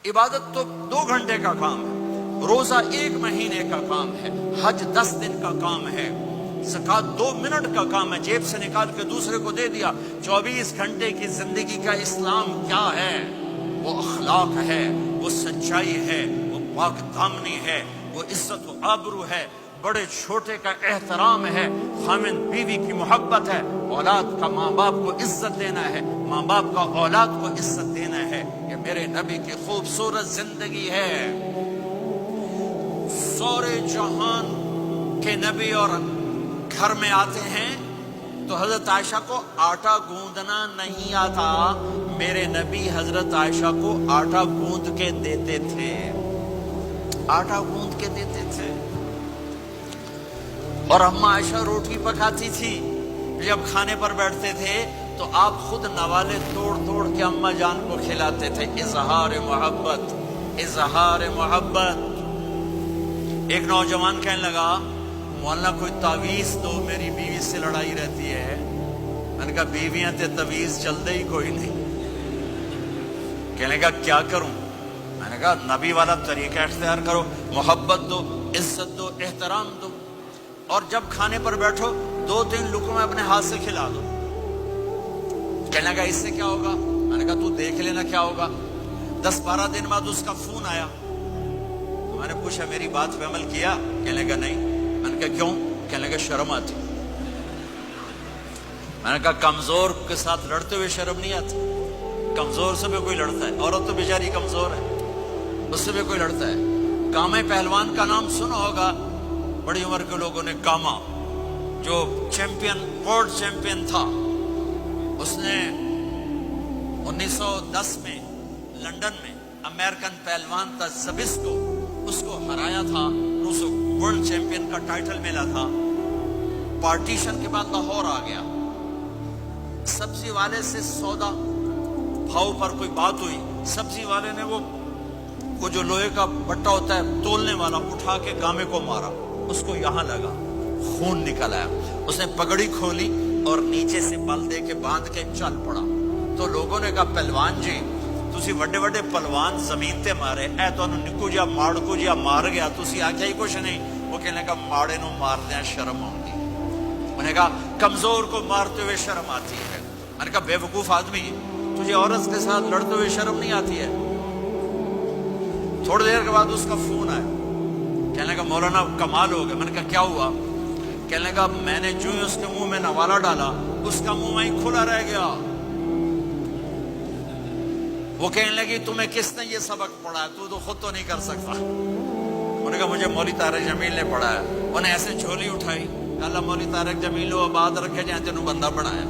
عبادت تو 2 گھنٹے کا کام ہے، روزہ 1 مہینے کا کام ہے، حج 10 دن کا کام ہے، زکوٰۃ 2 منٹ کا کام ہے، جیب سے نکال کے دوسرے کو دے دیا۔ 24 گھنٹے کی زندگی کا اسلام کیا ہے؟ وہ اخلاق ہے، وہ سچائی ہے، وہ پاک دامنی ہے، وہ عزت و آبرو ہے، بڑے چھوٹے کا احترام ہے، خامن بیوی کی محبت ہے، اولاد کا ماں باپ کو عزت دینا ہے، ماں باپ کا اولاد کو عزت دینا ہے۔ یہ میرے نبی کی خوبصورت زندگی ہے۔ سورے جہان کے نبی اور گھر میں آتے ہیں تو حضرت عائشہ کو آٹا گوندنا نہیں آتا، میرے نبی حضرت عائشہ کو آٹا گوند کے دیتے تھے، آٹا گوند کے دیتے تھے۔ اور اماں عائشہ روٹی پکاتی تھی، جب کھانے پر بیٹھتے تھے تو آپ خود نوالے توڑ توڑ کے اماں جان کو کھلاتے تھے۔ اظہار محبت، اظہار محبت۔ ایک نوجوان کہنے لگا مولانا کوئی تعویذ دو، میری بیوی سے لڑائی رہتی ہے۔ میں نے کہا بیویاں تے تعویذ چلتے ہی کوئی نہیں۔ کہنے لگا کیا کروں؟ میں نے کہا نبی والا طریقہ اختیار کرو، محبت دو، عزت دو، احترام دو، اور جب کھانے پر بیٹھو 2-3 لقمے اپنے ہاتھ سے کھلا دو۔ کہنے لگا اس سے کیا ہوگا؟ میں نے کہا تو دیکھ لینا کیا ہوگا۔ 10-12 دن بعد اس کا فون آیا، میں نے پوچھا میری بات پہ عمل کیا؟ کہنے لگا نہیں۔ میں نے کہا کیوں؟ کہنے لگا شرم آتی۔ میں نے کہا کمزور کے ساتھ لڑتے ہوئے شرم نہیں آتی؟ کمزور سے بھی کوئی لڑتا ہے، عورت تو بیچاری کمزور ہے، اس سے بھی کوئی لڑتا ہے۔ کامے پہلوان کا نام سنا ہوگا، بڑی عمر کے لوگوں نے۔ کاما جو چیمپئن، ورلڈ چیمپئن تھا، اس نے 1910 میں لندن میں امریکن پہلوان تھا زبسکو، اس کو ہرایا تھا، اس کو ورلڈ چیمپئن کا ٹائٹل ملا تھا۔ پارٹیشن کے بعد لاہور آ گیا، سبزی والے سے سودا بھاؤ پر کوئی بات ہوئی، سبزی والے نے وہ جو لوہے کا بٹا ہوتا ہے تولنے والا اٹھا کے گامے کو مارا، اس کو یہاں لگا، خون نکل آیا۔ اس نے پگڑی کھولی اور نیچے سے بل دے کے باندھ کے چل پڑا۔ تو لوگوں نے کہا پہلوان جی تسی وڈے وڈے پہلوان زمین تے مارے، اے تو نکو جیا ماڑ کو جیا مار گیا، تسی آکھیا ہی کچھ نہیں۔ وہ کہنے لگا ماڑے نو مار دیا شرم آؤں گی۔ انہوں نے کہا کمزور کو مارتے ہوئے شرم آتی ہے۔ میں نے کہا بے وقوف آدمی، تجھے عورت کے ساتھ لڑتے ہوئے شرم نہیں آتی ہے؟ تھوڑی دیر کے بعد اس کا فون آیا، کہنے لگا مولانا کمال ہو گیا۔ میں نے کہا کیا ہوا؟ کہنے لگا میں نے جو ہی اس کے منہ میں نوالا ڈالا، اس کا منہ وہیں کھلا رہ گیا۔ وہ کہنے لگی تمہیں کس نے یہ سبق پڑھایا؟ تو خود تو نہیں کر سکتا۔ انہوں نے کہا مجھے مولوی طارق جمیل نے پڑھایا۔ انہیں ایسے جھولی اٹھائی، اللہ مولوی طارق جمیل و آباد رکھے جہاں تینوں بندہ بنایا۔